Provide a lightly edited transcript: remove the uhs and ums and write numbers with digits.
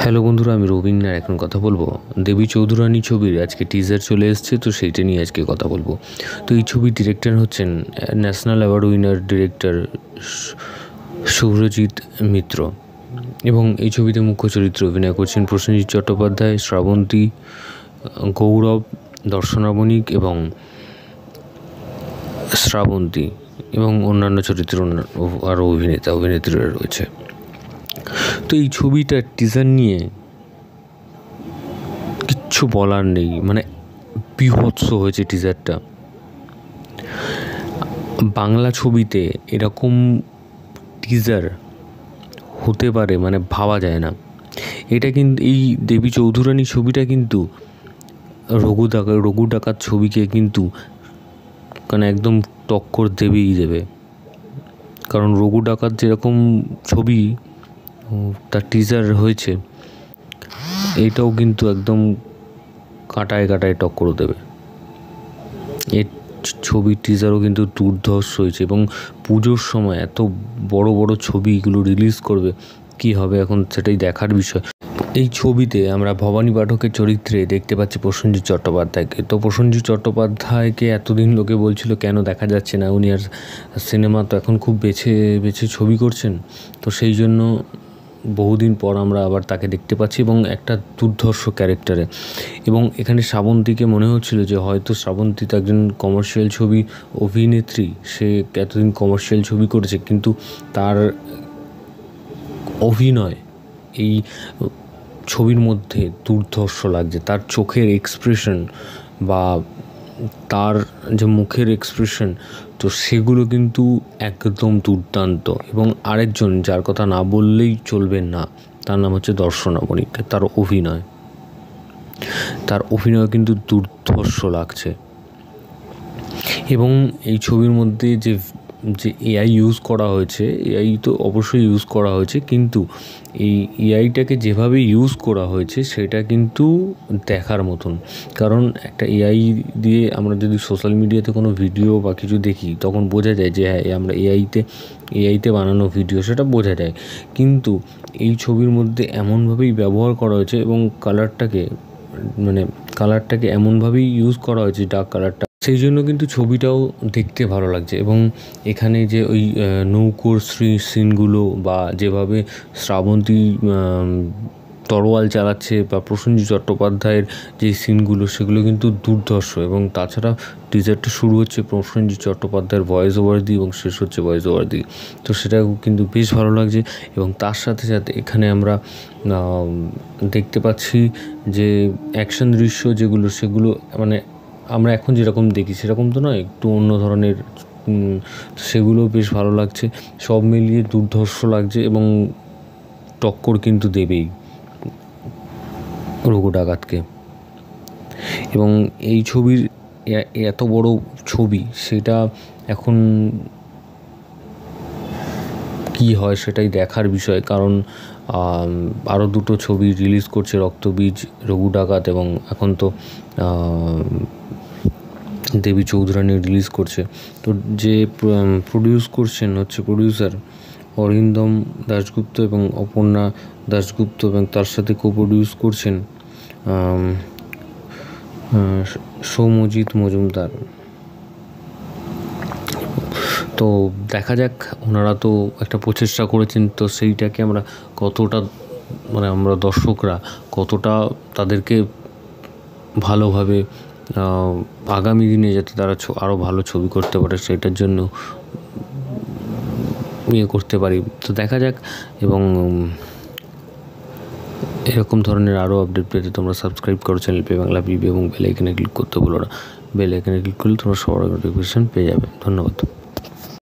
Hello বন্ধুরা, আমি রবিন আর এখন কথা বলবো দেবী চৌধুরানী ছবির আজকে টিজার চলে এসছে, তো সেইটা নিয়ে আজকে কথা বলবো। তো এই ছবির ডিরেক্টর হচ্ছেন national award winner director Subhrajit Mitra, এবং এই ছবিতে মুখ্য চরিত্রে অভিনয় করছেন প্রসেনজিৎ চট্টোপাধ্যায়, শ্রাবন্তী, গৌরব, দর্শনা বণিক এবং শ্রাবন্তী এবং অন্যান্য চরিত্রের আরও অভিনেত্রীরা রয়েছে। তো এই ছবিটার টিজার নিয়ে কিচ্ছু বলার নেই, মানে বীভৎস হয়েছে টিজারটা। বাংলা ছবিতে এরকম টিজার হতে পারে মানে ভাবা যায় না। এটা কিন্তু এই দেবী চৌধুরানী ছবিটা কিন্তু রঘু ডাকাত ছবিকে কিন্তু মানে একদম টক্কর দেবে, কারণ রঘু ডাকাত যেরকম ছবি তার টিজার হয়েছে, এটাও কিন্তু একদম কাটায় টক্কর দেবে। এর ছবির টিজারও কিন্তু দুর্ধর্ষ হয়েছে, এবং পুজোর সময় এত বড় ছবিগুলো রিলিজ করবে, কি হবে এখন সেটাই দেখার বিষয়। এই ছবিতে আমরা ভবানী পাঠকের চরিত্রে দেখতে পাচ্ছি প্রসেনজিৎ চট্টোপাধ্যায়কে। তো প্রসেনজিৎ চট্টোপাধ্যায়কে এতদিন লোকে বলছিল কেন দেখা যাচ্ছে না, উনি আর সিনেমা তো এখন খুব বেছে ছবি করছেন, তো সেই জন্য বহুদিন পর আমরা আবার তাকে দেখতে পাচ্ছি এবং একটা দুর্ধর্ষ ক্যারেক্টারে। এবং এখানে শ্রাবন্তীকে মনে হচ্ছিল যে হয়তো শ্রাবন্তী তো একজন কমার্শিয়াল ছবি অভিনেত্রী, সে এতদিন কমার্শিয়াল ছবি করেছে, কিন্তু তার অভিনয় এই ছবির মধ্যে দুর্ধর্ষ লাগছে। তার চোখের এক্সপ্রেশন বা তার যে মুখের এক্সপ্রেশন, তো সেগুলো কিন্তু একদম দুর্দান্ত। এবং আরেকজন যার কথা না বললেই চলবে না, তার নাম হচ্ছে দর্শনা বণিক। তার অভিনয় কিন্তু দুর্ধর্ষ লাগছে। এবং এই ছবির মধ্যে যে এআই ইউজ করা হয়েছে, এআই তো অবশ্যই ইউজ করা হয়েছে, কিন্তু এই এআইটাকে যেভাবে ইউজ করা হয়েছে সেটা কিন্তু দেখার মতন। কারণ একটা এআই দিয়ে আমরা যদি সোশ্যাল মিডিয়াতে কোনো ভিডিও বা কিছু দেখি, তখন বোঝা যায় যে হ্যাঁ আমরা এআইতে বানানো ভিডিও, সেটা বোঝা যায়। কিন্তু এই ছবির মধ্যে এমনভাবেই ব্যবহার করা হয়েছে এবং কালারটাকে এমনভাবেই ইউজ করা হয়েছে, ডার্ক কালারটা, সেই জন্য কিন্তু ছবিটাও দেখতে ভালো লাগছে। এবং এখানে যে ওই নৌকোর সিনগুলো বা যেভাবে শ্রাবন্তী তরোয়াল চালাচ্ছে বা প্রসেনজিৎ চট্টোপাধ্যায়ের যে সিনগুলো, সেগুলো কিন্তু দুর্ধর্ষ। এবং তাছাড়া টিজারটা শুরু হচ্ছে প্রসেনজিৎ চট্টোপাধ্যায়ের ভয়েস ওভার দিয়ে এবং শেষ হচ্ছে ভয়েস ওভার দিয়ে, তো সেটাও কিন্তু বেশ ভালো লাগছে। এবং তার সাথে এখানে আমরা দেখতে পাচ্ছি যে অ্যাকশন দৃশ্য সেগুলো মানে আমরা এখন যেরকম দেখি সেরকম তো নয়, একটু অন্য ধরনের, সেগুলো বেশ ভালো লাগছে। সব মিলিয়ে দুর্ধর্ষ লাগছে এবং টক্কর কিন্তু দেবেই রঘু ডাকাতকে। এবং এই ছবির এত বড় ছবি, সেটা এখন কি হয় সেটাই দেখার বিষয়। কারণ আরও দুটো ছবি রিলিজ করছে, রক্তবীজ, রঘু ডাকাত, এবং এখন তো দেবী চৌধুরানী রিলিজ করছে। তো যে প্রডিউস করছেন হচ্ছে প্রডিউসার অরিন্দম দাশগুপ্ত এবং অপর্ণা দাশগুপ্ত, এবং তার সাথে প্রডিউস করছেন সৌম্যজিৎ মজুমদার। তো দেখা যাক, ওনারা তো একটা প্রচেষ্টা করেছেন, তো সেইটাকে আমরা কতটা, মানে আমরা দর্শকরা কতটা তাদেরকে ভালোভাবে আগামী দিনে যাতে তারা আরও ভালো ছবি করতে পারে, সেটার জন্য করতে পারি। তো দেখা যাক। এবং এরকম ধরনের আরও আপডেট পেতে তোমরা সাবস্ক্রাইব করো চ্যানেল পে বাংলা পিবি, এবং বেল আইকনে ক্লিক করতে বলো না। বেল আইকনে ক্লিক করলে তোমরা সবার নোটিফিকেশন পেয়ে যাবে। ধন্যবাদ।